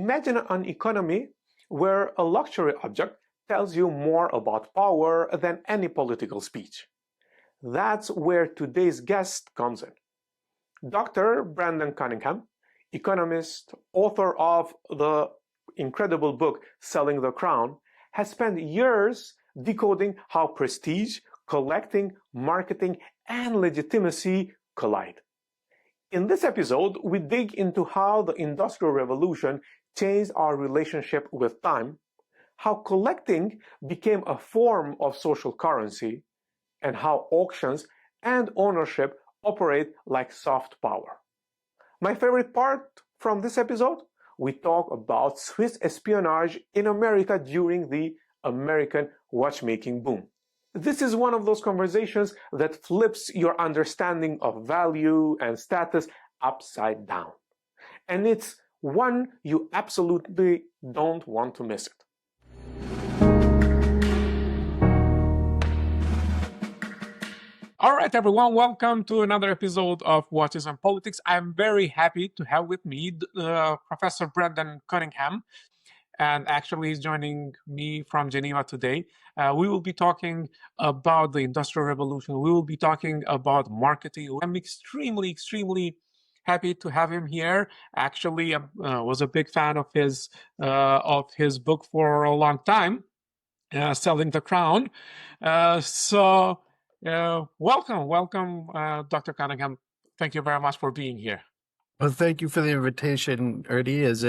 Imagine an economy where a luxury object tells you more about power than any political speech. That's where today's guest comes in. Dr. Brandon Cunningham, economist, author of the incredible book Selling the Crown, has spent years decoding how prestige, collecting, marketing, and legitimacy collide. In this episode, we dig into how the Industrial Revolution changed our relationship with time, how collecting became a form of social currency, and how auctions and ownership operate like soft power. My favorite part from this episode? We talk about Swiss espionage in America during the American watchmaking boom. This is one of those conversations that flips your understanding of value and status upside down. And it's one you absolutely don't want to miss it. All right, everyone, welcome to another episode of Watches and Politics. I'm very happy to have with me Professor Brandon Cunningham, and actually he's joining me from Geneva today. We will be talking about the Industrial Revolution. We will be talking about marketing. I'm extremely happy to have him here. Actually, I was a big fan of his book for a long time, Selling the Crown. Welcome, Dr. Cunningham. Thank you very much for being here. Well, thank you for the invitation, Erdi. As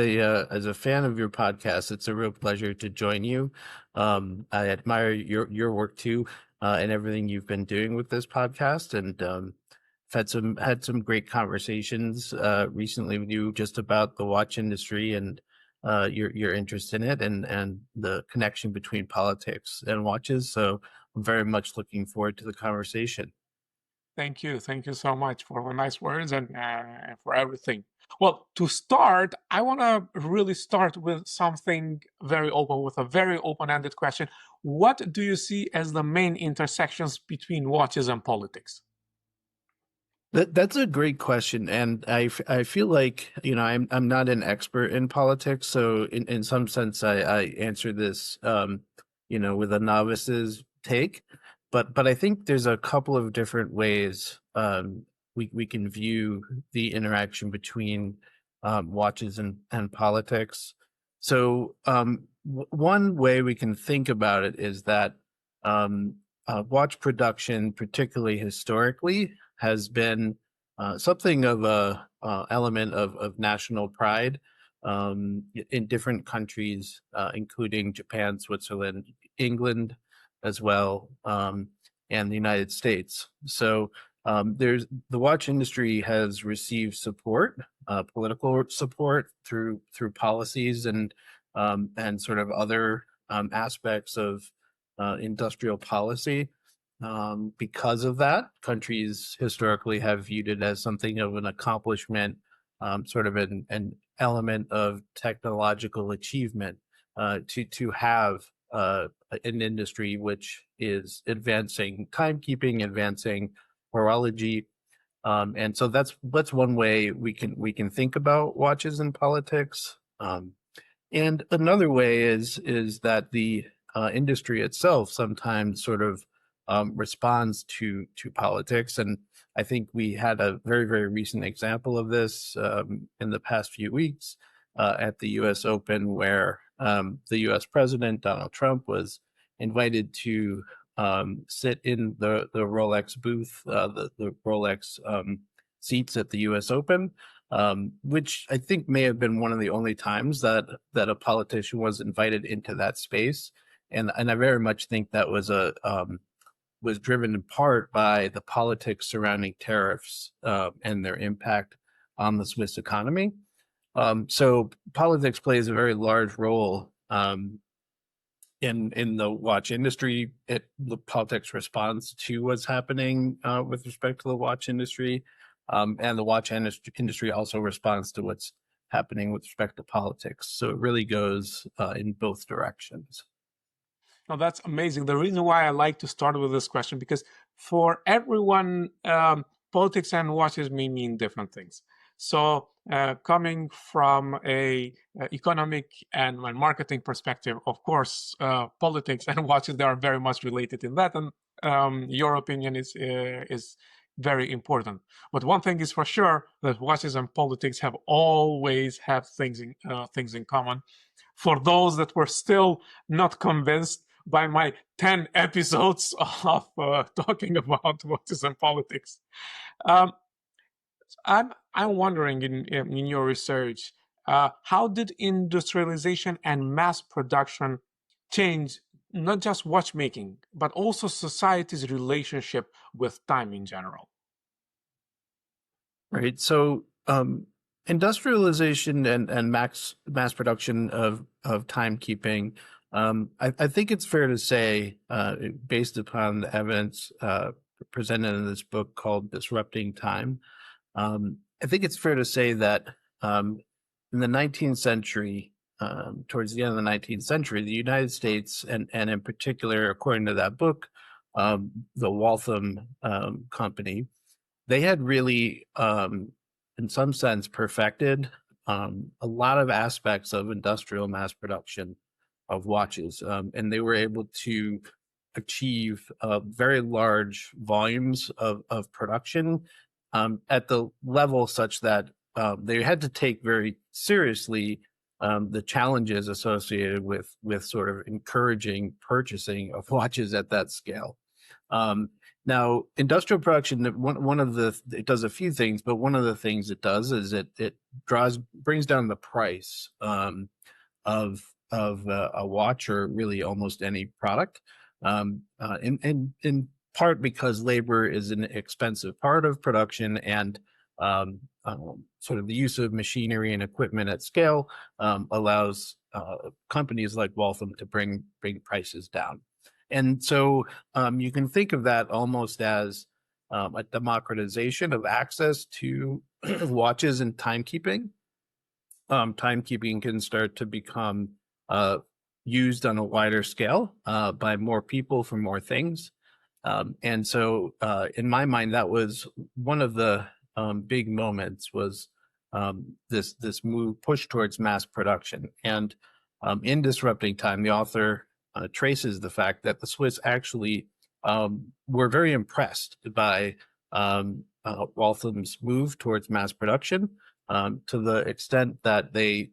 a fan of your podcast, it's a real pleasure to join you. I admire your work too, and everything you've been doing with this podcast, and had some great conversations recently with you just about the watch industry and your interest in it, and the connection between politics and watches. So I'm very much looking forward to the conversation. Thank you so much for the nice words and for everything. Well, to start, I want to really start with something very open, with a very open-ended question. What do you see as the main intersections between watches and politics? That's a great question, and I feel like I'm not an expert in politics, so in some sense I answer this with a novice's take, but I think there's a couple of different ways we can view the interaction between watches and politics. So one way we can think about it is that watch production, particularly historically, has been something of a element of national pride in different countries, including Japan, Switzerland, England as well, and the United States. So the watch industry has received support, political support through policies and sort of other aspects of industrial policy. Because of that, countries historically have viewed it as something of an accomplishment, sort of an element of technological achievement to have an industry which is advancing timekeeping, advancing horology, and so that's one way we can think about watches and politics. And another way is that the industry itself sometimes sort of responds to politics, and I think we had a very recent example of this in the past few weeks at the U.S. Open, where the U.S. President Donald Trump was invited to sit in the Rolex booth, the Rolex seats at the U.S. Open, which I think may have been one of the only times that a politician was invited into that space, and I very much think that was was driven in part by the politics surrounding tariffs and their impact on the Swiss economy. So politics plays a very large role in the watch industry. The politics responds to what's happening with respect to the watch industry, and the watch industry also responds to what's happening with respect to politics. So it really goes in both directions. Oh, that's amazing. The reason why I like to start with this question, because for everyone, politics and watches may mean different things. So coming from a economic and marketing perspective, of course, politics and watches, they are very much related in that, and your opinion is very important. But one thing is for sure, that watches and politics have always had things in common. For those that were still not convinced by my 10 episodes of talking about watches and politics, um, I'm wondering in your research, how did industrialization and mass production change not just watchmaking, but also society's relationship with time in general? Right. So industrialization and mass production of timekeeping, I think it's fair to say, based upon the evidence presented in this book called Disrupting Time, I think it's fair to say that in the 19th century, towards the end of the 19th century, the United States, and in particular, according to that book, the Waltham Company, they had really, in some sense, perfected a lot of aspects of industrial mass production of watches, and they were able to achieve very large volumes of production at the level such that they had to take very seriously the challenges associated with sort of encouraging purchasing of watches at that scale. Now, industrial production, one of the, it does a few things, but one of the things it does is it brings down the price of a watch, or really almost any product, in part because labor is an expensive part of production, and sort of the use of machinery and equipment at scale allows companies like Waltham to bring prices down. And so you can think of that almost as a democratization of access to watches and timekeeping. Timekeeping can start to become used on a wider scale by more people for more things. And so in my mind, that was one of the big moments, was this move, push towards mass production. And in Disrupting Time, the author traces the fact that the Swiss actually were very impressed by Waltham's move towards mass production, to the extent that they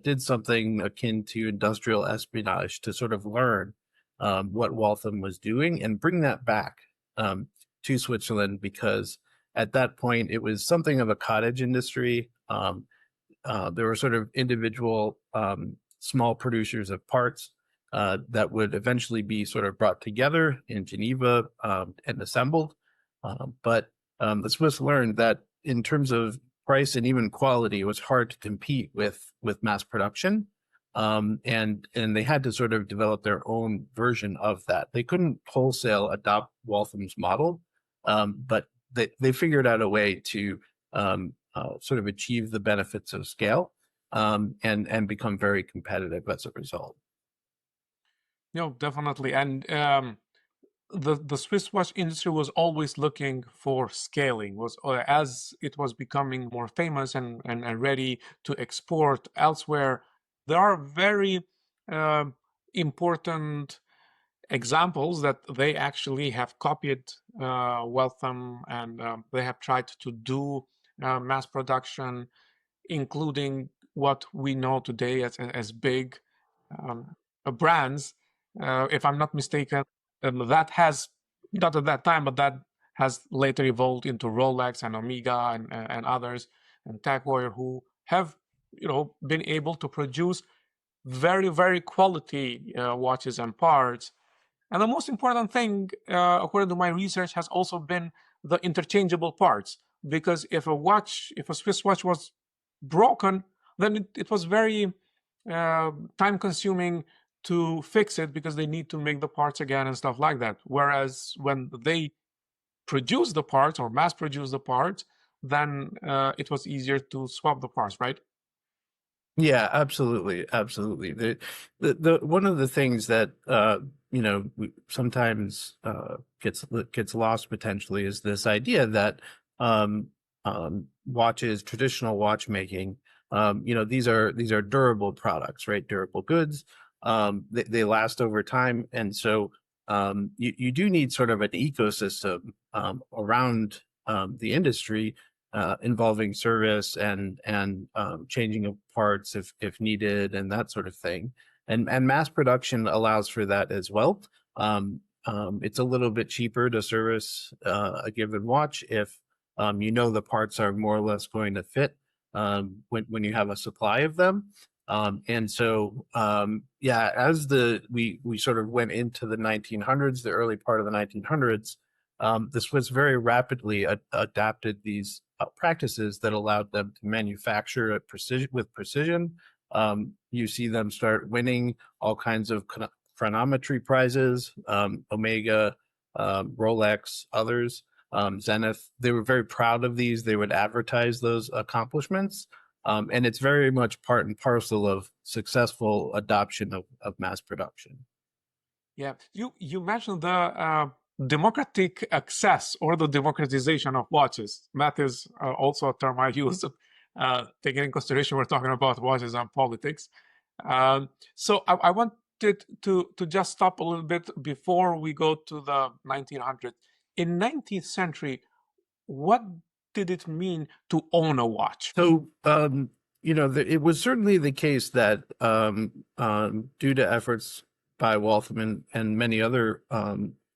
did something akin to industrial espionage to sort of learn what Waltham was doing and bring that back to Switzerland, because at that point it was something of a cottage industry. There were sort of individual small producers of parts that would eventually be sort of brought together in Geneva and assembled. But the Swiss learned that in terms of price and even quality, it was hard to compete with mass production. And they had to sort of develop their own version of that. They couldn't wholesale adopt Waltham's model, but they figured out a way to sort of achieve the benefits of scale and become very competitive as a result. No, definitely. And the Swiss watch industry was always looking for scaling, was as it was becoming more famous and ready to export elsewhere. There are very important examples that they actually have copied Waltham, and they have tried to do mass production, including what we know today as big brands. If I'm not mistaken, that has, not at that time, but that has later evolved into Rolex and Omega and others, and Tag Heuer, who have been able to produce very, very quality watches and parts. And the most important thing, according to my research, has also been the interchangeable parts. Because if a Swiss watch was broken, then it was very time consuming to fix it, because they need to make the parts again and stuff like that. Whereas when they produce the parts or mass produce the parts, then it was easier to swap the parts, right? Yeah, absolutely, absolutely. The one of the things that sometimes gets lost potentially is this idea that watches, traditional watchmaking, these are durable products, right? Durable goods. They last over time, and so you do need sort of an ecosystem around the industry, involving service and changing of parts if needed, and that sort of thing. And mass production allows for that as well. It's a little bit cheaper to service a given watch if the parts are more or less going to fit when you have a supply of them. And so, as we sort of went into the 1900s, the early part of the 1900s, the Swiss very rapidly adapted these practices that allowed them to manufacture at with precision. You see them start winning all kinds of chronometry prizes, Omega, Rolex, others, Zenith. They were very proud of these. They would advertise those accomplishments. And it's very much part and parcel of successful adoption of mass production. Yeah, you mentioned the democratic access or the democratization of watches. That is also a term I use, taking in consideration we're talking about watches and politics. So I wanted to just stop a little bit before we go to the 1900s. In 19th century, what did it mean to own a watch? So, it was certainly the case that due to efforts by Waltham and many other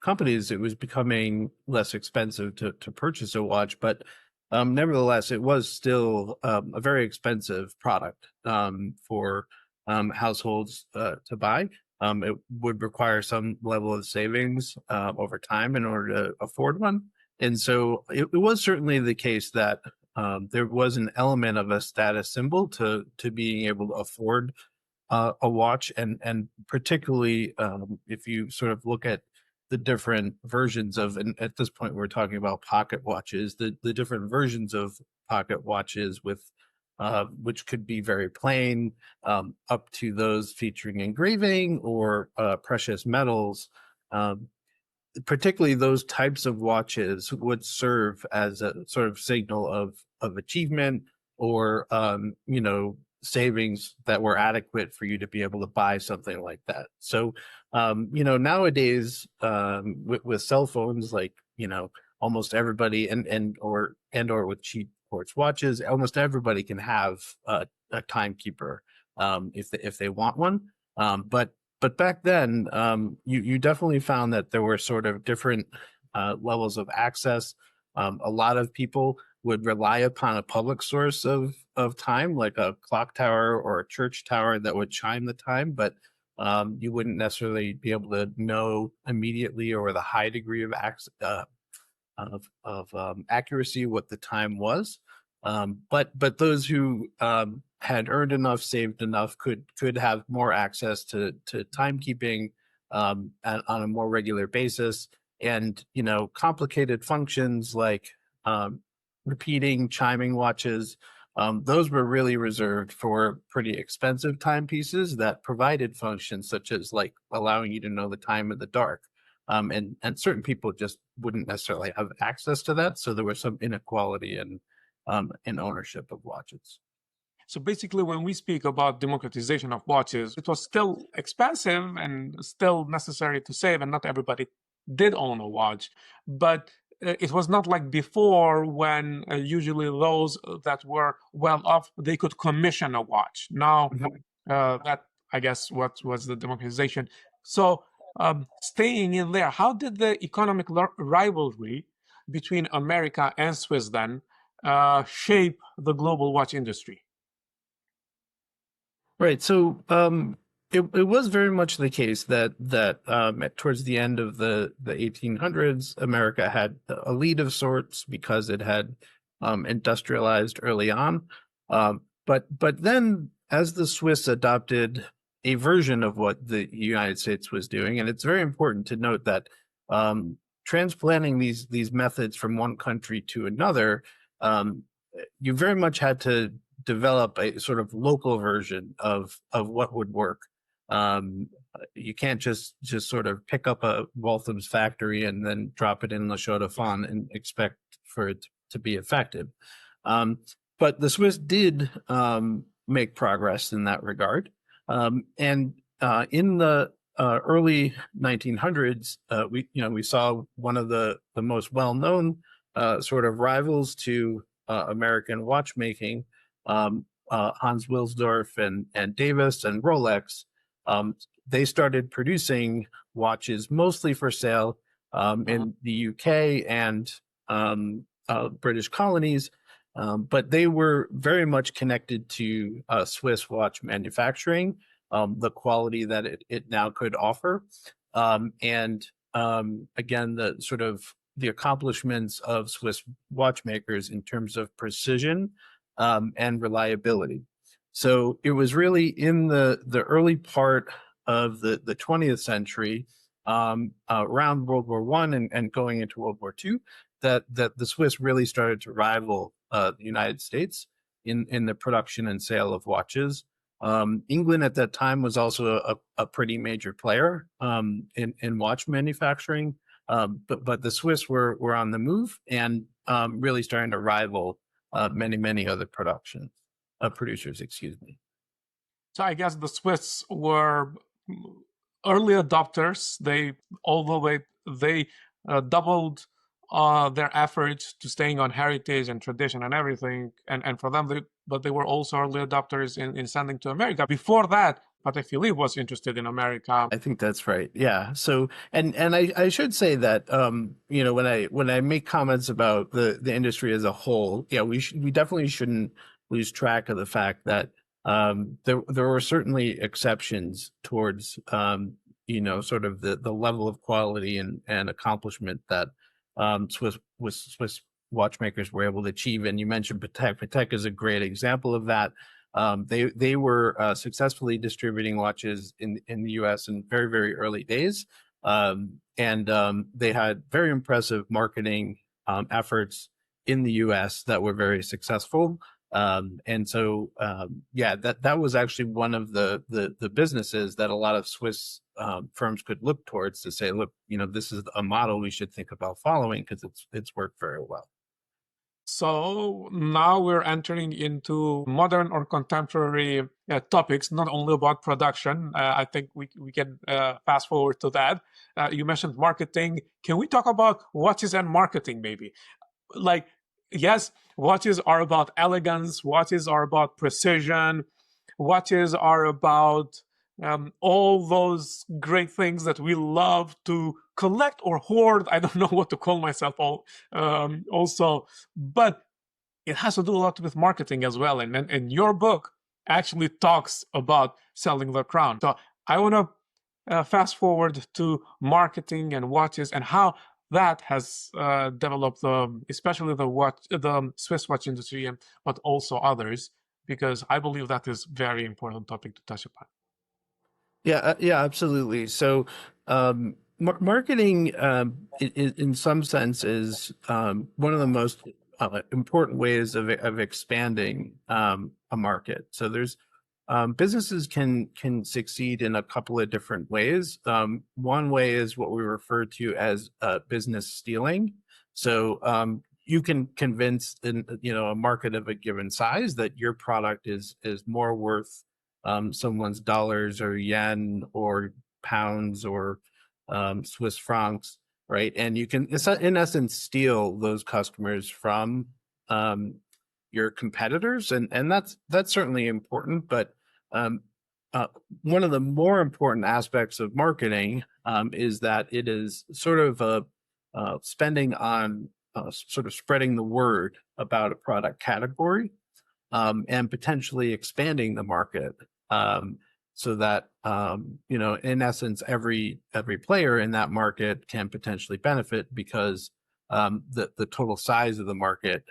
companies, it was becoming less expensive to purchase a watch. But nevertheless, it was still a very expensive product for households to buy. It would require some level of savings over time in order to afford one. And so it was certainly the case that there was an element of a status symbol to being able to afford a watch, and particularly if you sort of look at the different versions of, and at this point we're talking about pocket watches, the different versions of pocket watches with which could be very plain, up to those featuring engraving or precious metals. Particularly those types of watches would serve as a sort of signal of achievement or savings that were adequate for you to be able to buy something like that. So nowadays with cell phones, like almost everybody or with cheap quartz watches, almost everybody can have a timekeeper if they want one. But back then, you definitely found that there were sort of different levels of access. A lot of people would rely upon a public source of time, like a clock tower or a church tower that would chime the time, but you wouldn't necessarily be able to know immediately or with a high degree of accuracy what the time was. But those who had earned enough, saved enough, could have more access to timekeeping on a more regular basis, and complicated functions like repeating chiming watches. Those were really reserved for pretty expensive timepieces that provided functions such as like allowing you to know the time in the dark. And certain people just wouldn't necessarily have access to that, so there was some inequality in ownership of watches. So basically, when we speak about democratization of watches, it was still expensive and still necessary to save, and not everybody did own a watch. But it was not like before, when usually those that were well off, they could commission a watch. Now, that, I guess, what was the democratization. So staying in there, how did the economic rivalry between America and Swiss then shape the global watch industry? Right. So it was very much the case that towards the end of the 1800s, America had a lead of sorts because it had industrialized early on. But then, as the Swiss adopted a version of what the United States was doing, and it's very important to note that transplanting these methods from one country to another, you very much had to develop a sort of local version of what would work. You can't just sort of pick up a Waltham's factory and then drop it in La Chaux de Fonds and expect for it to to be effective. But the Swiss did make progress in that regard. And in the early 1900s, we saw one of the most well-known sort of rivals to American watchmaking, Hans Wilsdorf and Davis and Rolex. They started producing watches mostly for sale in the UK and British colonies, but they were very much connected to Swiss watch manufacturing, the quality that it now could offer, and again, the sort of the accomplishments of Swiss watchmakers in terms of precision and reliability. So it was really in the early part of the 20th century, around World War I and going into World War II, that the Swiss really started to rival the United States in the production and sale of watches. England at that time was also a pretty major player in watch manufacturing, but the Swiss were on the move and really starting to rival many other producers. Excuse me. So I guess the Swiss were early adopters. Although they doubled their efforts to staying on heritage and tradition and everything, and for them, but they were also early adopters in sending to America. Before that, Patek Philippe was interested in America. I think that's right. Yeah. So, and I should say that when I make comments about the industry as a whole, yeah, we definitely shouldn't lose track of the fact that there were certainly exceptions towards sort of the level of quality and accomplishment that Swiss watchmakers were able to achieve. And you mentioned Patek. Patek is a great example of that. They were successfully distributing watches in the U.S. in very early days, and they had very impressive marketing efforts in the U.S. that were very successful. And so, that was actually one of the businesses that a lot of Swiss firms could look towards to say, look, this is a model we should think about following because it's worked very well. So now we're entering into modern or contemporary topics, not only about production. I think we can fast forward to that. You mentioned marketing. Can we talk about watches and marketing maybe? Like, yes, watches are about elegance. Watches are about precision. Watches are about all those great things that we love to collect or hoard. I don't know what to call myself also, but it has to do a lot with marketing as well. And your book actually talks about selling the crown. So I want to fast forward to marketing and watches and how that has developed, especially the Swiss watch industry, but also others, because I believe that is very important topic to touch upon. Yeah, absolutely. So, marketing, in some sense, is one of the most important ways of expanding a market. So, there's businesses can succeed in a couple of different ways. One way is what we refer to as business stealing. So, you can convince a market of a given size that your product is more worth someone's dollars or yen or pounds or Swiss francs, right? And you can, in essence, steal those customers from your competitors, and that's certainly important. But one of the more important aspects of marketing is that it is sort of spending on sort of spreading the word about a product category and potentially expanding the market. So that in essence, every player in that market can potentially benefit because the total size of the market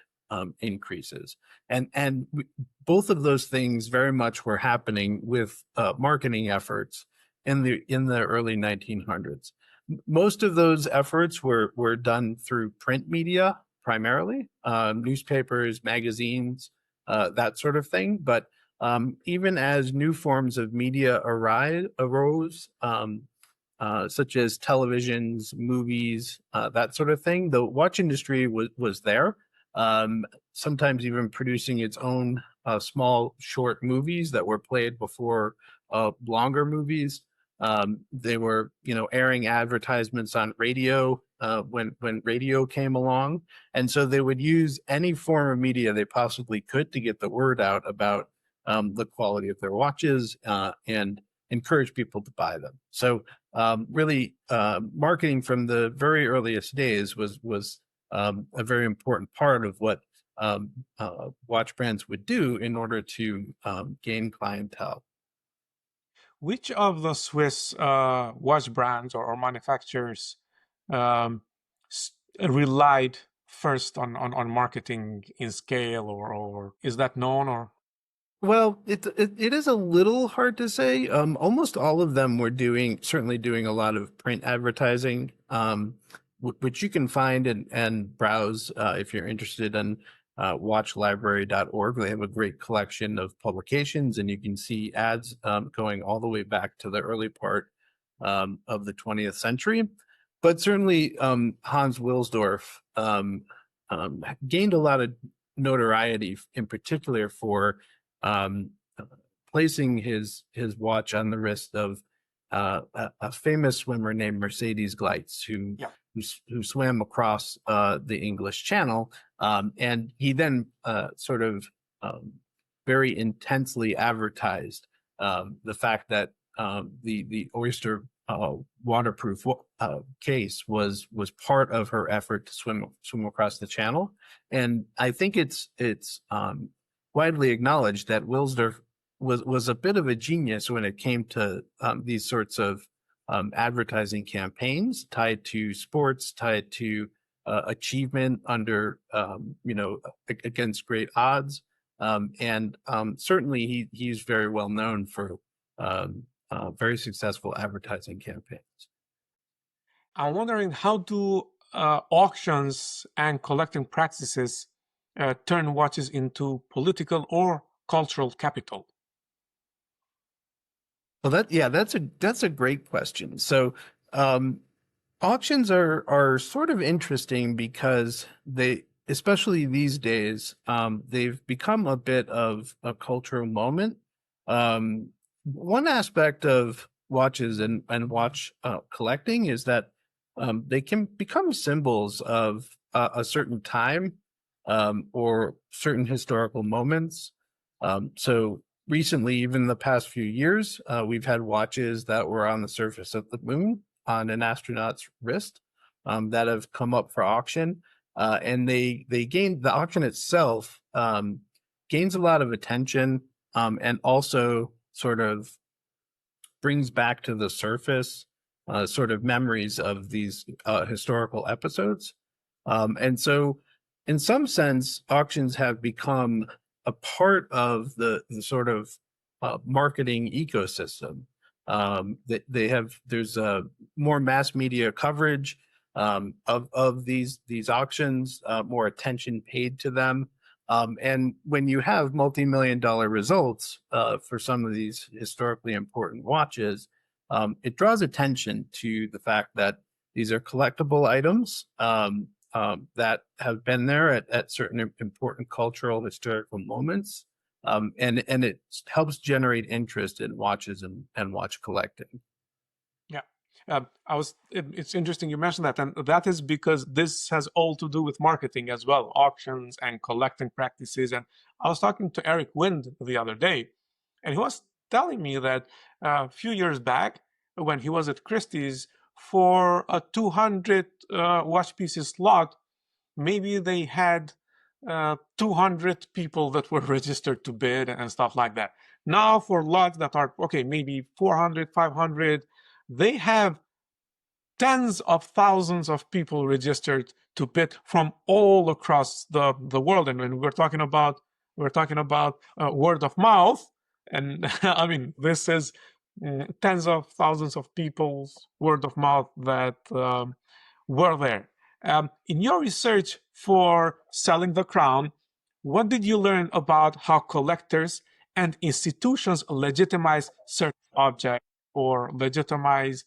increases. And both of those things very much were happening with marketing efforts in the early 1900s. Most of those efforts were done through print media primarily, newspapers, magazines, that sort of thing. But even as new forms of media arose, such as televisions, movies, that sort of thing, the watch industry was there, sometimes even producing its own small short movies that were played before longer movies. They were, airing advertisements on radio when radio came along, and so they would use any form of media they possibly could to get the word out about the quality of their watches and encourage people to buy them. So really, marketing from the very earliest days was a very important part of what watch brands would do in order to gain clientele. Which of the Swiss watch brands or manufacturers um, relied first on marketing in scale, or is that known? Or Well, it is a little hard to say. Almost all of them were certainly doing a lot of print advertising, which you can find and browse if you're interested in watchlibrary.org. They have a great collection of publications, and you can see ads going all the way back to the early part of the 20th century. But certainly Hans Wilsdorf gained a lot of notoriety, in particular for placing his watch on the wrist of a famous swimmer named Mercedes Gleitz, who swam across the English Channel, and he then sort of very intensely advertised the fact that the Oyster waterproof case was part of her effort to swim across the Channel, and I think it's widely acknowledged that Wilsdorf was a bit of a genius when it came to these sorts of advertising campaigns tied to sports, tied to achievement under against great odds, and certainly he's very well known for very successful advertising campaigns. I'm wondering, how do auctions and collecting practices turn watches into political or cultural capital? Well, that's a great question. So auctions are sort of interesting because especially these days, they've become a bit of a cultural moment. One aspect of watches and watch collecting is that they can become symbols of a certain time or certain historical moments. So recently, even in the past few years, we've had watches that were on the surface of the moon on an astronaut's wrist that have come up for auction. And the auction itself gains a lot of attention and also sort of brings back to the surface sort of memories of these historical episodes. And so in some sense, auctions have become a part of the sort of marketing ecosystem. There's more mass media coverage of these auctions, more attention paid to them. And when you have multi-million-dollar results for some of these historically important watches, it draws attention to the fact that these are collectible items that have been there at certain important cultural, historical moments. And it helps generate interest in watches and watch collecting. Yeah. It's interesting you mentioned that, and that is because this has all to do with marketing as well, auctions and collecting practices. And I was talking to Eric Wind the other day, and he was telling me that a few years back, when he was at Christie's, for a 200 watch pieces lot, maybe they had 200 people that were registered to bid and stuff like that. Now for lots that are, maybe 400, 500, they have tens of thousands of people registered to bid from all across the world. And when we're talking about word of mouth, and I mean, this is tens of thousands of people's word of mouth that were there. In your research for Selling the Crown, what did you learn about how collectors and institutions legitimize certain objects or legitimize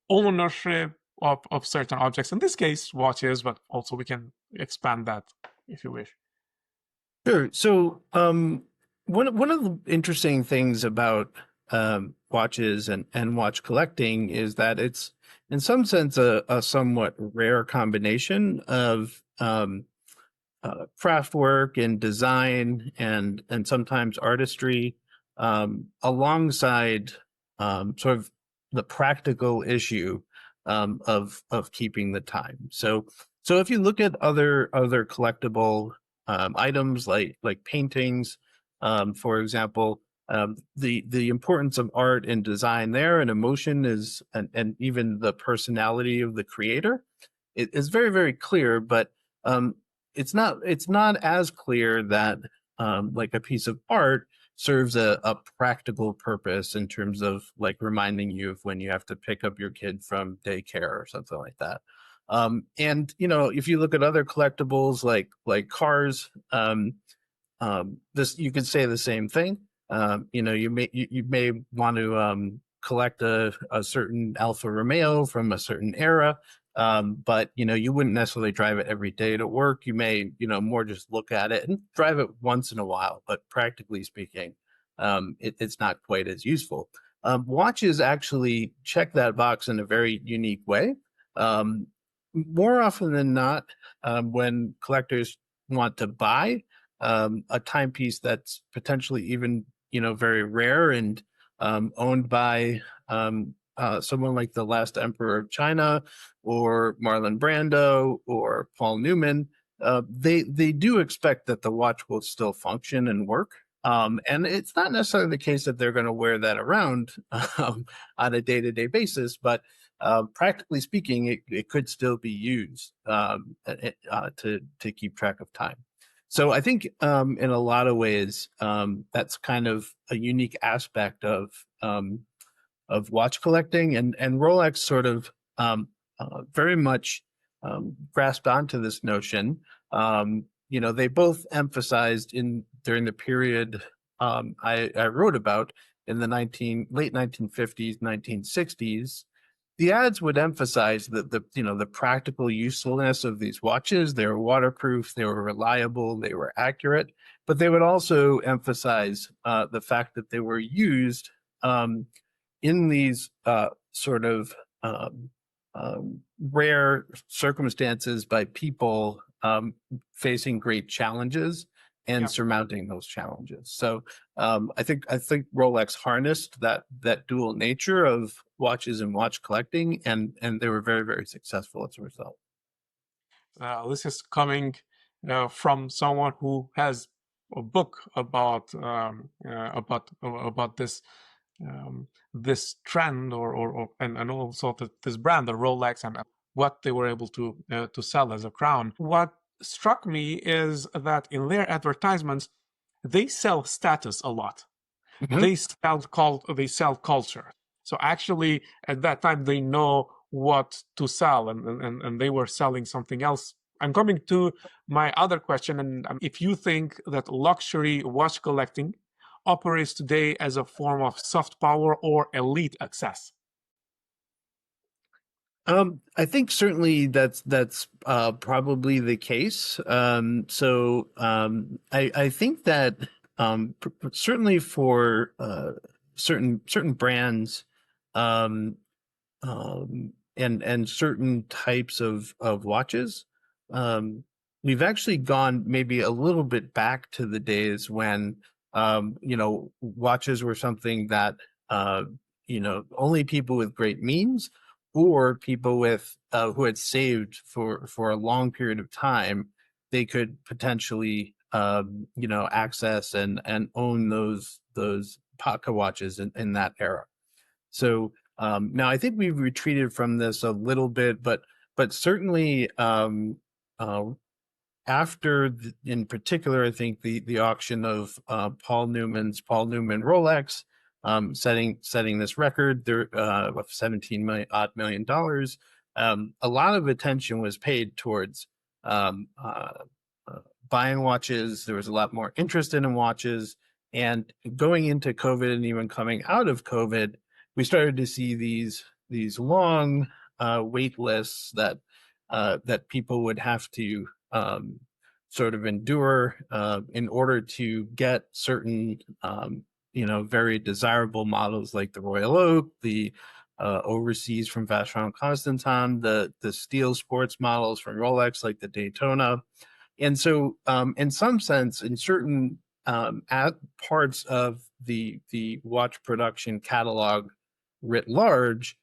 ownership of certain objects? In this case, watches, but also we can expand that. if you wish. Sure. So, one of the interesting things about watches and watch collecting is that it's, in some sense, a somewhat rare combination of craft work and design and sometimes artistry, alongside sort of the practical issue of keeping the time. So if you look at other collectible items like paintings, for example, the importance of art and design there and emotion is and even the personality of the creator, it is very, very clear. But um, it's not as clear that like a piece of art serves a practical purpose in terms of like reminding you of when you have to pick up your kid from daycare or something like that. And if you look at other collectibles like cars, this, you could say the same thing. You may want to collect a certain Alfa Romeo from a certain era, but you wouldn't necessarily drive it every day to work. You may more just look at it and drive it once in a while, but practically speaking, it's not quite as useful. Watches actually check that box in a very unique way. More often than not, when collectors want to buy a timepiece that's potentially even very rare and owned by someone like the last emperor of China or Marlon Brando or Paul Newman, they do expect that the watch will still function and work. And it's not necessarily the case that they're going to wear that around on a day-to-day basis, but practically speaking, it could still be used to keep track of time. So I think in a lot of ways, that's kind of a unique aspect of watch collecting, and Rolex sort of very much grasped onto this notion. They both emphasized during the period I wrote about in the late 1950s, 1960s. The ads would emphasize the practical usefulness of these watches. They were waterproof, they were reliable, they were accurate, but they would also emphasize the fact that they were used in these sort of rare circumstances by people facing great challenges and surmounting those challenges. So I think Rolex harnessed that dual nature of watches and watch collecting, and they were very, very successful as a result. This is coming from someone who has a book about this this trend and also this brand, the Rolex, and what they were able to sell as a crown. What struck me is that in their advertisements, they sell status a lot. Mhm. They sell culture. So actually, at that time, they know what to sell, and they were selling something else. I'm coming to my other question, and if you think that luxury watch collecting operates today as a form of soft power or elite access. I think certainly that's probably the case. I think that certainly for certain brands and certain types of watches, we've actually gone maybe a little bit back to the days when watches were something that only people with great means or people with who had saved for a long period of time, they could potentially access and own those pocket watches in that era. So now I think we've retreated from this a little bit, but certainly after in particular, I think the auction of Paul Newman Rolex, setting this record there of $17 million. A lot of attention was paid towards buying watches. There was a lot more interest in watches, and going into COVID and even coming out of COVID, we started to see these long wait lists that people would have to sort of endure in order to get certain, very desirable models like the Royal Oak, the overseas from Vacheron Constantin, the steel sports models from Rolex like the Daytona. And so, in some sense, in certain parts of the watch production catalog writ large,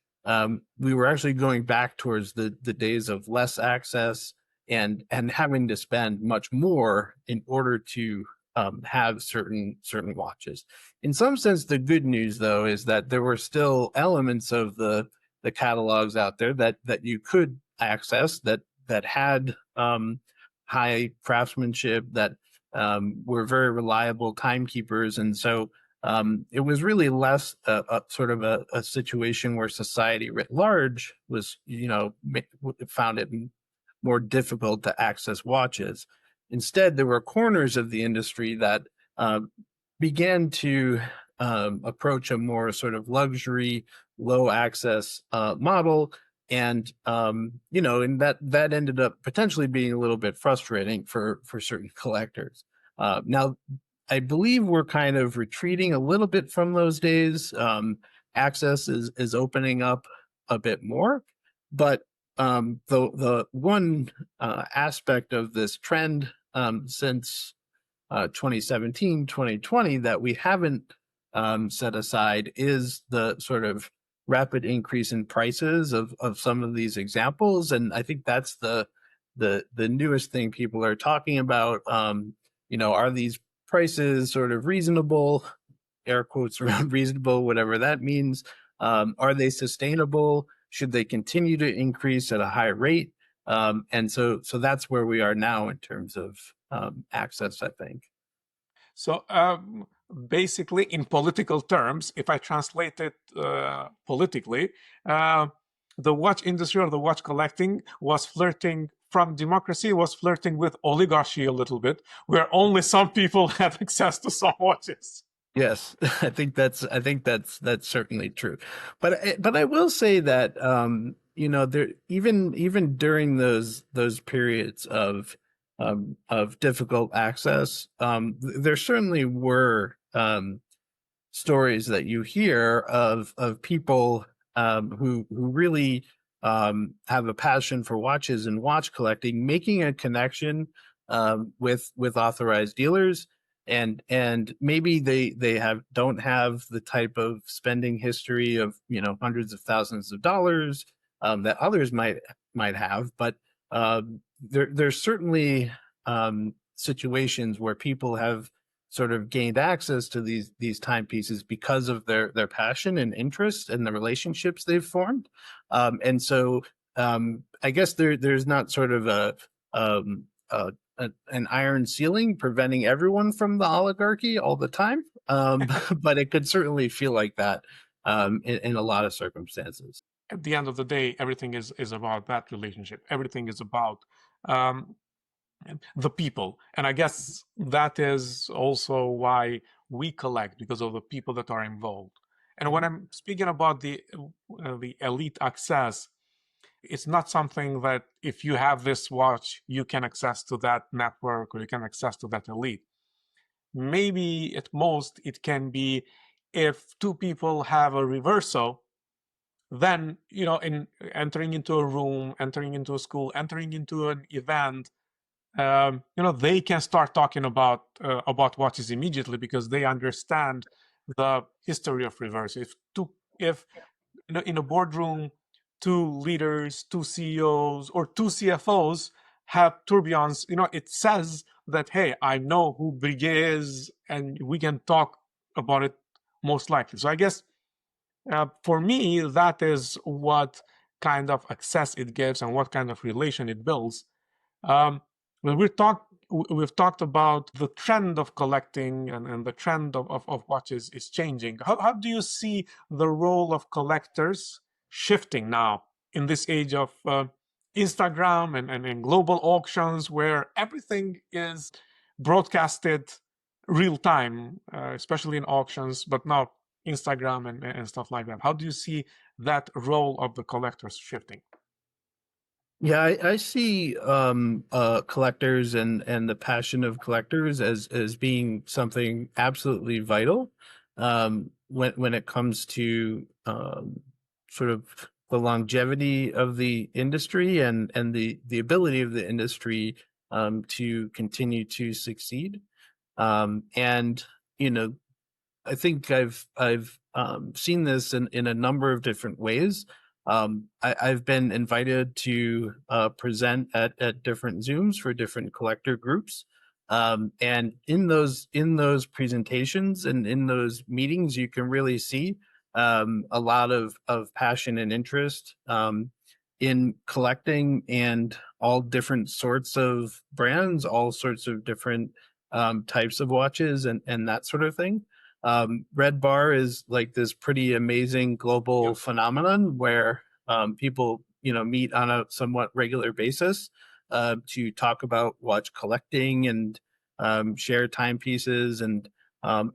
we were actually going back towards the days of less access and having to spend much more in order to have certain watches. In some sense, the good news, though, is that there were still elements of the catalogs out there that you could access that had high craftsmanship, that were very reliable timekeepers. And so it was really less a sort of a situation where society writ large was, found it more difficult to access watches. Instead, there were corners of the industry that began to approach a more sort of luxury, low access model. And and that ended up potentially being a little bit frustrating for certain collectors. Now, I believe we're kind of retreating a little bit from those days. Access is opening up a bit more, but the one aspect of this trend since 2017, 2020 that we haven't set aside is the sort of rapid increase in prices of some of these examples. And I think that's the newest thing people are talking about. Are these prices sort of reasonable, air quotes around reasonable, whatever that means? Are they sustainable? Should they continue to increase at a high rate? And so that's where we are now in terms of access, I think. So basically, in political terms, if I translate it politically, the watch industry or the watch collecting was flirting from democracy, was flirting with oligarchy a little bit, where only some people had access to some watches. Yes, I think that's certainly true. But I will say that there even during those periods of difficult access, there certainly were stories that you hear of people who really have a passion for watches and watch collecting, making a connection with authorized dealers, and maybe they don't have the type of spending history of hundreds of thousands of dollars that others might have, but there's certainly situations where people have sort of gained access to these timepieces because of their passion and interest and the relationships they've formed. And so I guess there's not sort of an iron ceiling preventing everyone from the oligarchy all the time, but it could certainly feel like that in a lot of circumstances. At the end of the day, everything is about that relationship. Everything is about the people. And I guess that is also why we collect, because of the people that are involved. And when I'm speaking about the elite access, it's not something that if you have this watch, you can access to that network or you can access to that elite. Maybe at most it can be if two people have a reverso, then in entering into a room, entering into a school, entering into an event, they can start talking about watches immediately because they understand the history of reverse. If in a boardroom, two leaders, two CEOs, or two CFOs have tourbillons, it says that, hey, I know who Breguet is, and we can talk about it most likely. So I guess for me, that is what kind of access it gives and what kind of relation it builds. Well, we've talked about the trend of collecting and the trend of watches is changing. How do you see the role of collectors shifting now in this age of Instagram and global auctions where everything is broadcasted real time, especially in auctions, but now Instagram and stuff like that? How do you see that role of the collectors shifting? Yeah, I see collectors and the passion of collectors as being something absolutely vital when it comes to sort of the longevity of the industry and the ability of the industry to continue to succeed. And you know, I think I've seen this in a number of different ways. I've been invited to present at different Zooms for different collector groups, and in those presentations and in those meetings, you can really see a lot of passion and interest in collecting and all different sorts of brands, all sorts of different types of watches and that sort of thing. Red Bar is like this pretty amazing global Yep. phenomenon where people, meet on a somewhat regular basis to talk about watch collecting and share timepieces. And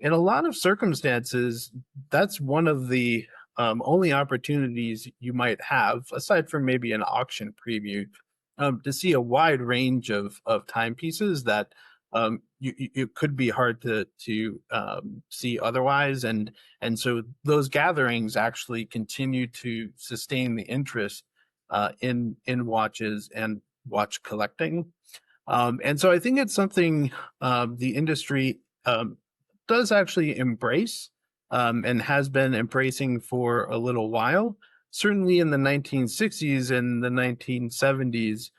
in a lot of circumstances, that's one of the only opportunities you might have, aside from maybe an auction preview, to see a wide range of timepieces that it could be hard to see otherwise, and so those gatherings actually continue to sustain the interest in watches and watch collecting. And so I think it's something the industry does actually embrace and has been embracing for a little while. Certainly in the 1960s and the 1970s,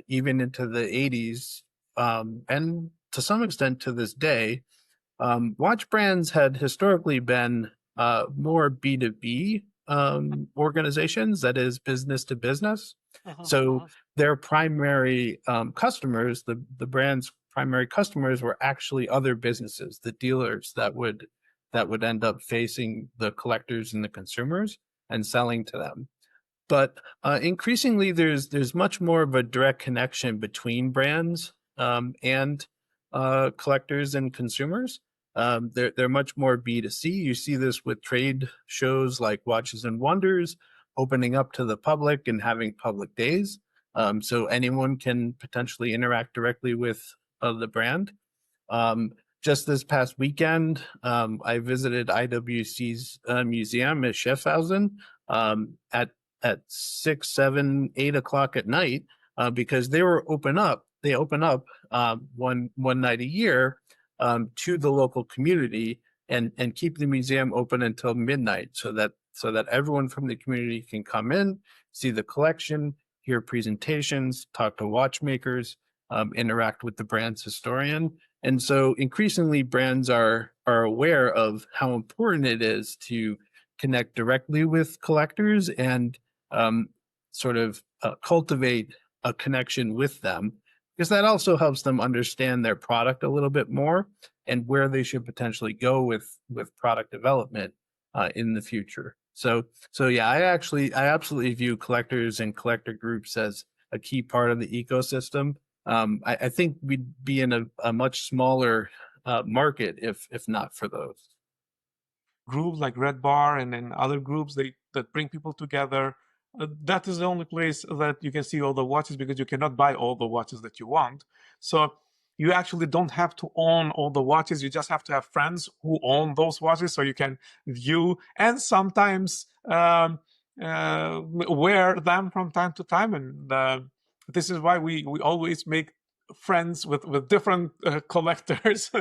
even into the 80s, and to some extent to this day, watch brands had historically been more B2B organizations, that is, business to business. So their primary customers, the brand's primary customers, were actually other businesses, the dealers that would end up facing the collectors and the consumers and selling to them. But increasingly, there's much more of a direct connection between brands and collectors and consumers. They're much more B2C. You see this with trade shows like Watches and Wonders opening up to the public and having public days. So anyone can potentially interact directly with the brand. Um, just this past weekend, I visited IWC's museum at Schaffhausen at 6, 7, 8 o'clock at night because they were open up. They open up one night a year to the local community and keep the museum open until midnight, so that everyone from the community can come in, see the collection, hear presentations, talk to watchmakers, interact with the brand's historian. And so increasingly brands are aware of how important it is to connect directly with collectors and sort of cultivate a connection with them, because that also helps them understand their product a little bit more and where they should potentially go with product development in the future. So yeah, I absolutely view collectors and collector groups as a key part of the ecosystem. I think we'd be in a much smaller market if not for those. Groups like Red Bar and then other groups that bring people together. That is the only place that you can see all the watches, because you cannot buy all the watches that you want. So you actually don't have to own all the watches. You just have to have friends who own those watches, so you can view and sometimes wear them from time to time. And this is why we always make friends with different collectors,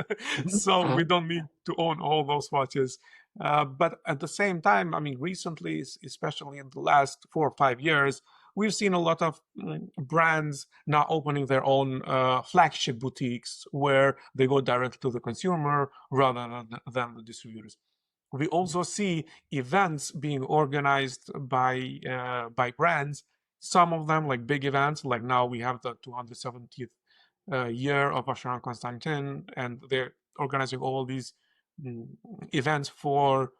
so we don't need to own all those watches. But at the same time, I mean, recently, especially in the last 4 or 5 years, we've seen a lot of brands now opening their own flagship boutiques where they go directly to the consumer rather than the distributors. We also see events being organized by brands. Some of them, like big events, like now we have the 270th year of Vacheron Constantin, and they're organizing all these events for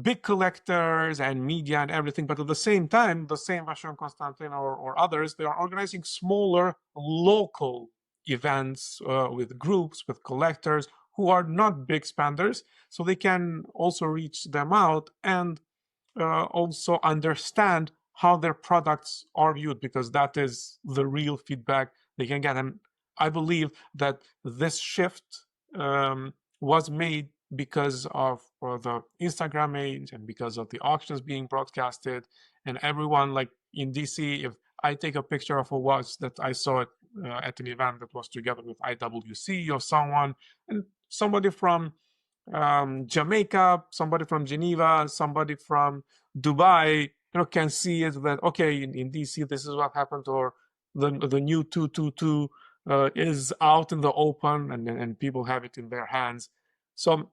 big collectors and media and everything. But at the same time, the same Vacheron Constantin or others, they are organizing smaller local events with groups, with collectors who are not big spenders, so they can also reach them out and also understand how their products are viewed, because that is the real feedback they can get. And I believe that this shift was made because of the Instagram age and because of the auctions being broadcasted, and everyone, like in DC, if I take a picture of a watch that I saw it at an event that was together with IWC or someone, and somebody from Jamaica, somebody from Geneva, somebody from Dubai, can see it that, okay, in DC, this is what happened, or the new 222 is out in the open, and people have it in their hands. So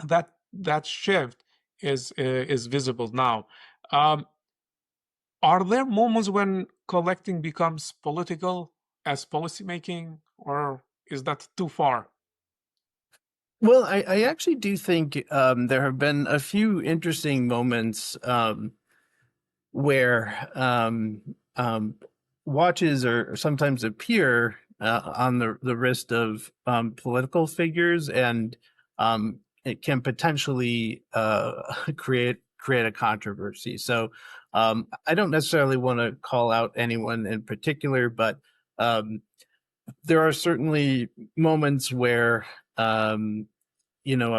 that shift is visible now. Are there moments when collecting becomes political as policymaking, or is that too far? Well, I actually do think there have been a few interesting moments where watches or sometimes appear on the wrist of political figures, and it can potentially create a controversy. So I don't necessarily want to call out anyone in particular, but there are certainly moments where a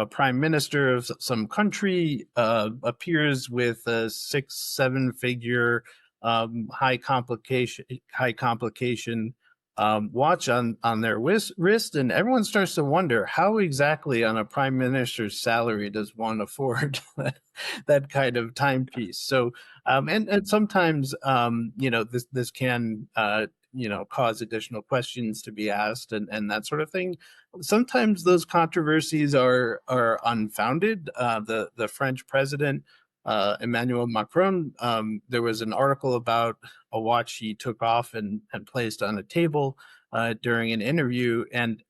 prime minister of some country appears with a 6-7 figure high complication watch on their wrist, and everyone starts to wonder how exactly on a prime minister's salary does one afford that kind of timepiece. So and sometimes this can cause additional questions to be asked and that sort of thing. Sometimes those controversies are unfounded. The French president Emmanuel Macron, there was an article about a watch he took off and placed on a table during an interview, and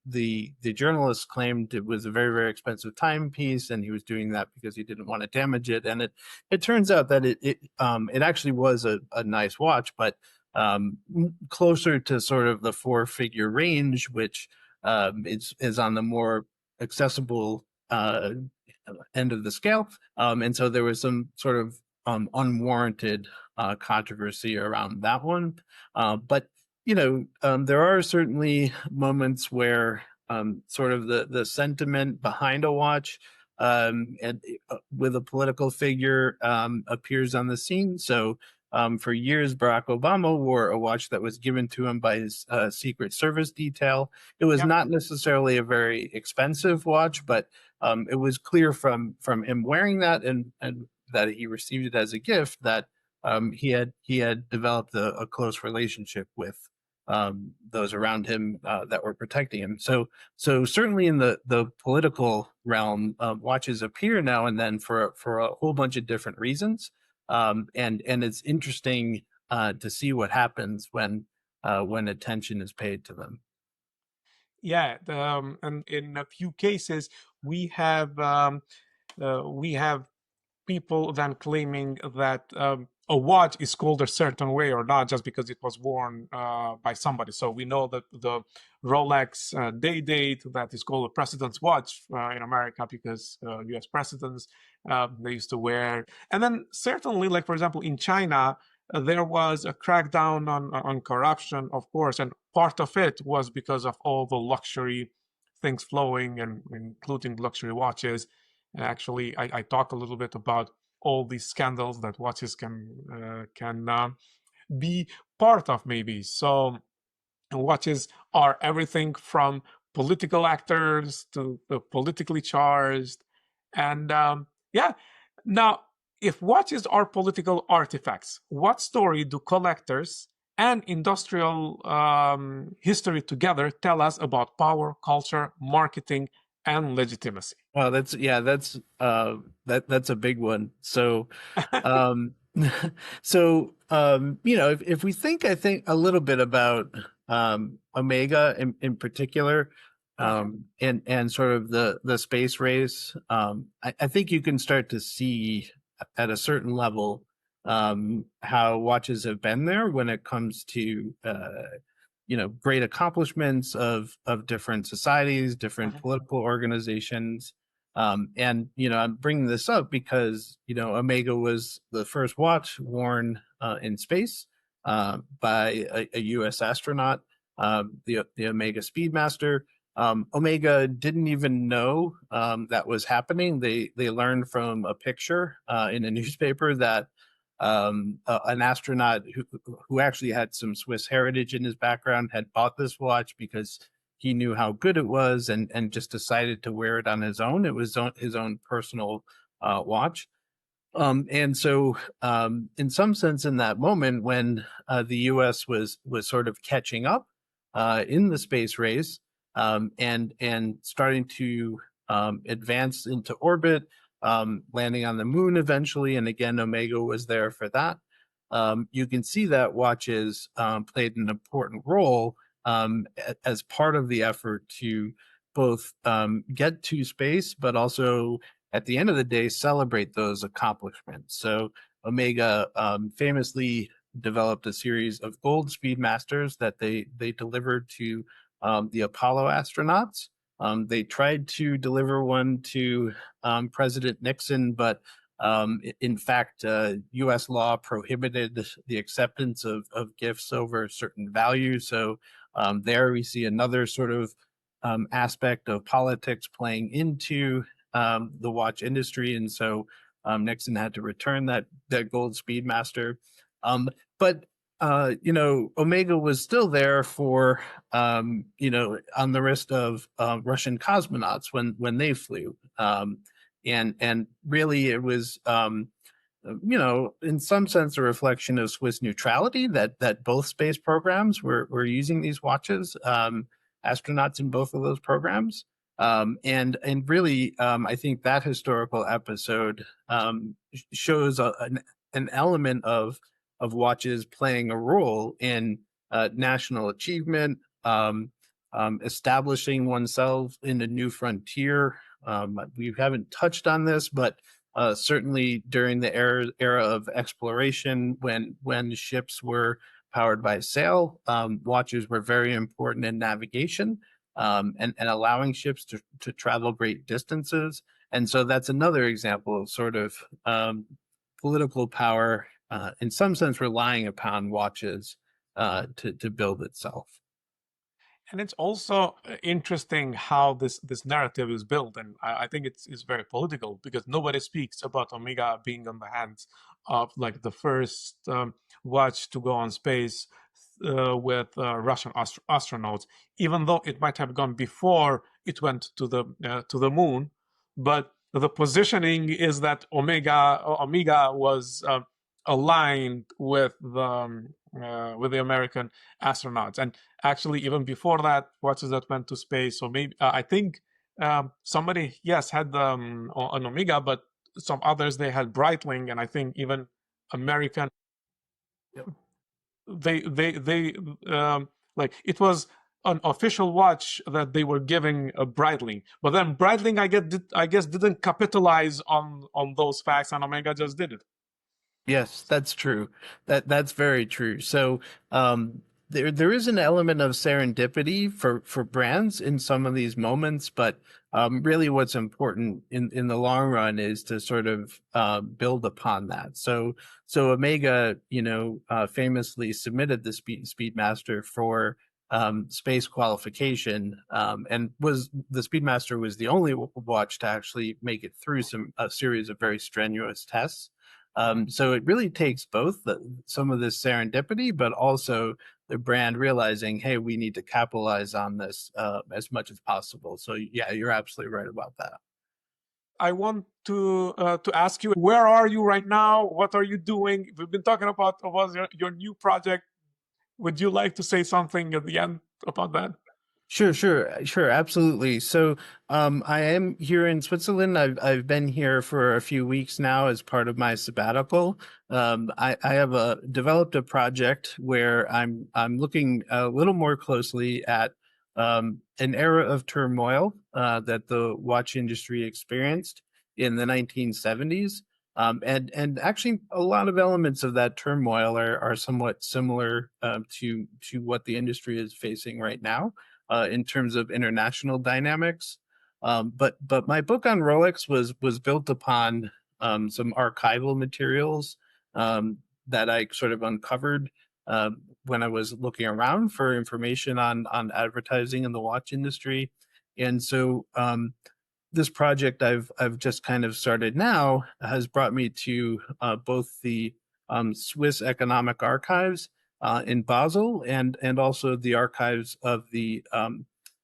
the journalist claimed it was a very, very expensive timepiece, and he was doing that because he didn't want to damage it. And it turns out that it actually was a nice watch, but closer to sort of the 4-figure range, which is on the more accessible end of the scale. And so there was some sort of unwarranted controversy around that one. But there are certainly moments where sort of the sentiment behind a watch and with a political figure appears on the scene. So for years, Barack Obama wore a watch that was given to him by his Secret Service detail. It was not necessarily a very expensive watch, but it was clear from him wearing that and that he received it as a gift that he had developed a close relationship with those around him that were protecting him. So certainly in the political realm, watches appear now and then for a whole bunch of different reasons. And it's interesting to see what happens when attention is paid to them. Yeah, and in a few cases, we have people then claiming that a watch is called a certain way or not just because it was worn by somebody. So we know that the Rolex day date, that is called a president's watch in America because US presidents, they used to wear. And then certainly, like for example, in China, there was a crackdown on corruption, of course, and part of it was because of all the luxury things flowing, and including luxury watches. And actually, I talk a little bit about all these scandals that watches can be part of, maybe. So watches are everything from political actors to the politically charged, and yeah. Now, if watches are political artifacts, what story do collectors and industrial history together tell us about power, culture, marketing, and legitimacy? Well, that's a big one. So, if we think, I think a little bit about Omega in particular, and sort of the space race, I think you can start to see at a certain level how watches have been there when it comes to great accomplishments of different societies, different political organizations. And I'm bringing this up because Omega was the first watch worn in space by a U.S. astronaut, the Omega Speedmaster. Omega didn't even know that was happening. They learned from a picture in a newspaper that an astronaut who actually had some Swiss heritage in his background had bought this watch because he knew how good it was and just decided to wear it on his own. It was his own personal watch. And so, in some sense, in that moment when the U.S. was sort of catching up in the space race and starting to advance into orbit, landing on the moon eventually, and again, Omega was there for that. You can see that watches played an important role as part of the effort to both get to space, but also at the end of the day, celebrate those accomplishments. So Omega famously developed a series of gold Speedmasters that they delivered to the Apollo astronauts. They tried to deliver one to President Nixon, but in fact, U.S. law prohibited the acceptance of gifts over a certain value. So there we see another sort of aspect of politics playing into the watch industry, and so Nixon had to return that gold Speedmaster. But Omega was still there for on the wrist of Russian cosmonauts when they flew, and really it was in some sense a reflection of Swiss neutrality that both space programs were using these watches, astronauts in both of those programs. And really, I think that historical episode shows an element of watches playing a role in national achievement, establishing oneself in a new frontier. We haven't touched on this, but certainly during the era of exploration, when ships were powered by sail, watches were very important in navigation. And allowing ships to travel great distances. And so that's another example of sort of political power, in some sense, relying upon watches to build itself. And it's also interesting how this narrative is built, and I think it's very political because nobody speaks about Omega being on the hands of like the first watch to go on space with Russian astronauts, even though it might have gone before it went to the moon. But the positioning is that Omega was aligned with the American astronauts, and actually even before that, watches that went to space. So maybe I think somebody had an Omega, but some others they had Breitling, and I think even American. Yep. They like it was an official watch that they were giving a Breitling, but then Breitling I guess didn't capitalize on those facts, and Omega just did it. Yes, that's true. That's very true. So there is an element of serendipity for brands in some of these moments, but really what's important in the long run is to sort of build upon that. So Omega, famously submitted the Speedmaster for space qualification, and the Speedmaster was the only watch to actually make it through a series of very strenuous tests. So it really takes both some of this serendipity, but also the brand realizing, hey, we need to capitalize on this as much as possible. So yeah, you're absolutely right about that. I want to ask you, where are you right now? What are you doing? We've been talking about your new project. Would you like to say something at the end about that? Sure, absolutely. So, I am here in Switzerland. I've been here for a few weeks now as part of my sabbatical. I have developed a project where I'm looking a little more closely at an era of turmoil that the watch industry experienced in the 1970s. And actually, a lot of elements of that turmoil are somewhat similar to what the industry is facing right now. In terms of international dynamics. But my book on Rolex was built upon some archival materials that I sort of uncovered when I was looking around for information on advertising in the watch industry. And so this project I've just kind of started now has brought me to both the Swiss Economic Archives in Basel and also the archives of the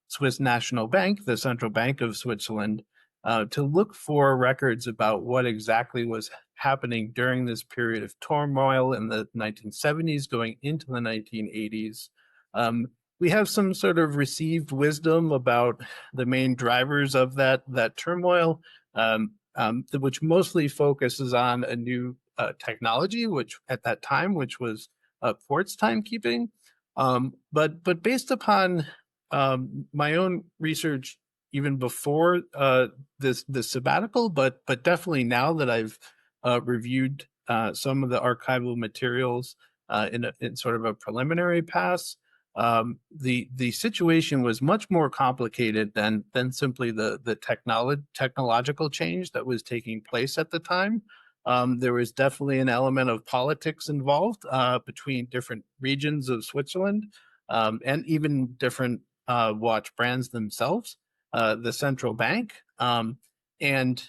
Swiss National Bank, the central bank of Switzerland, to look for records about what exactly was happening during this period of turmoil in the 1970s going into the 1980s. We have some sort of received wisdom about the main drivers of that turmoil, which mostly focuses on a new technology, which at that time, which was quartz timekeeping. But based upon my own research, even before this sabbatical, but definitely now that I've reviewed some of the archival materials in sort of a preliminary pass. The situation was much more complicated than simply the technological change that was taking place at the time. There was definitely an element of politics involved between different regions of Switzerland and even different watch brands themselves, the central bank, and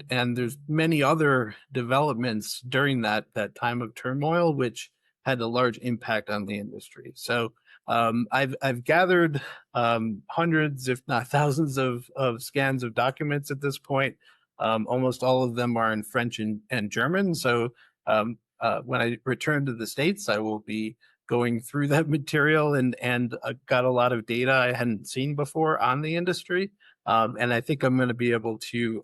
there's many other developments during that time of turmoil, which had a large impact on the industry. So I've gathered hundreds, if not thousands, of scans of documents at this point. Almost all of them are in French and German. So when I return to the States, I will be going through that material and got a lot of data I hadn't seen before on the industry. And I think I'm going to be able to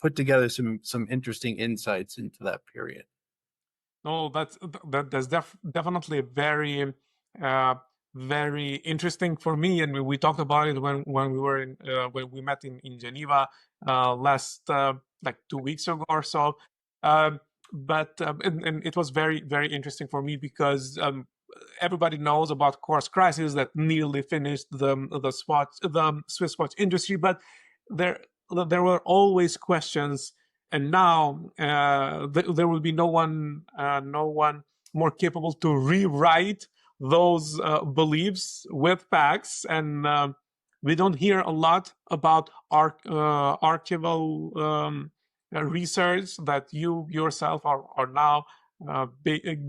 put together some interesting insights into that period. No, that's definitely very very interesting for me, and we talked about it when we were when we met in Geneva last like 2 weeks ago or so. And it was very interesting for me because everybody knows about quartz crisis that nearly finished the Swiss watch industry, but there were always questions. And now there will be no one more capable to rewrite those beliefs with facts. And we don't hear a lot about archival research that you yourself are now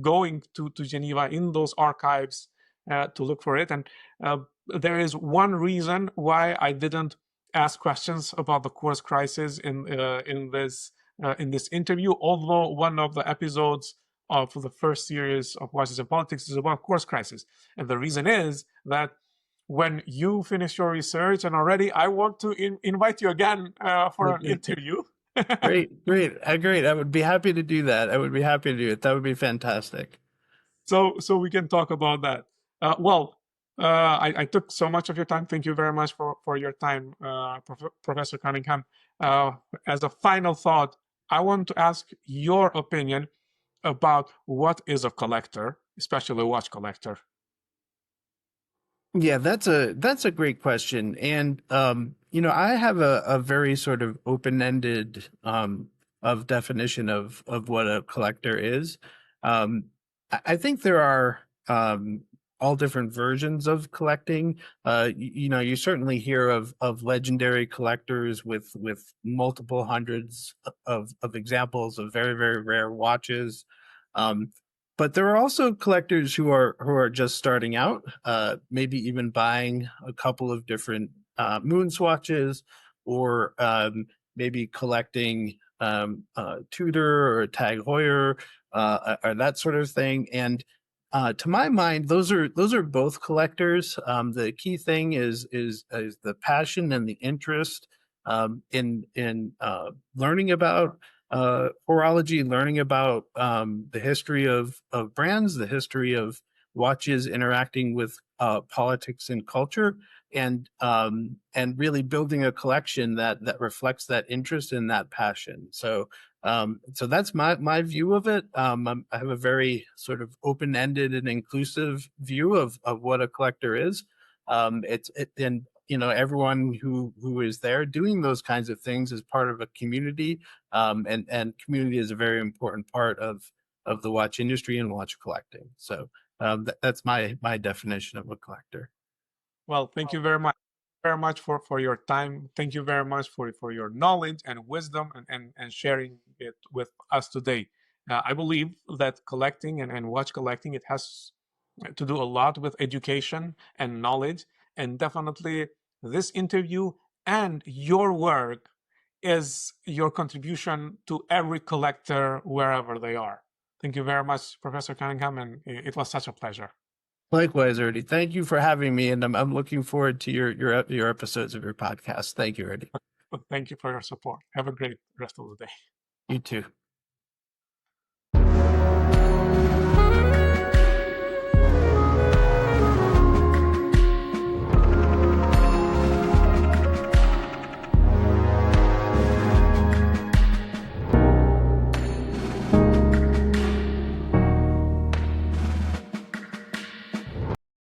going to Geneva in those archives to look for it. And there is one reason why I didn't ask questions about the quartz crisis in this interview, although one of the episodes of the first series of Watches and Politics is about quartz crisis. And the reason is that when you finish your research, and already I want to invite you again for an interview. Great. I would be happy to do that. I would be happy to do it. That would be fantastic. So we can talk about that. I took so much of your time. Thank you very much for your time, Professor Cunningham. As a final thought, I want to ask your opinion about what is a collector, especially a watch collector. Yeah, that's a great question. And I have a very sort of open-ended of definition of what a collector is. I think there are all different versions of collecting. You certainly hear of legendary collectors with multiple hundreds of examples of very, very rare watches. But there are also collectors who are just starting out, maybe even buying a couple of different moon swatches, or maybe collecting Tudor or Tag Heuer or that sort of thing. And to my mind, those are both collectors. The key thing is the passion and the interest in learning about horology, learning about the history of brands, the history of watches interacting with politics and culture, and really building a collection that reflects that interest and that passion. So that's my view of it. I have a very sort of open-ended and inclusive view of what a collector is. And everyone who is there doing those kinds of things is part of a community, and community is a very important part of the watch industry and watch collecting. So that's my definition of a collector. Well, thank you very much for your time. Thank you very much for your knowledge and wisdom and sharing it with us today. I believe that collecting and watch collecting, it has to do a lot with education and knowledge. And definitely this interview and your work is your contribution to every collector wherever they are. Thank you very much, Professor Cunningham, and it was such a pleasure. Likewise, Erdy. Thank you for having me, and I'm looking forward to your episodes of your podcast. Thank you, Erdy. Thank you for your support. Have a great rest of the day. You too.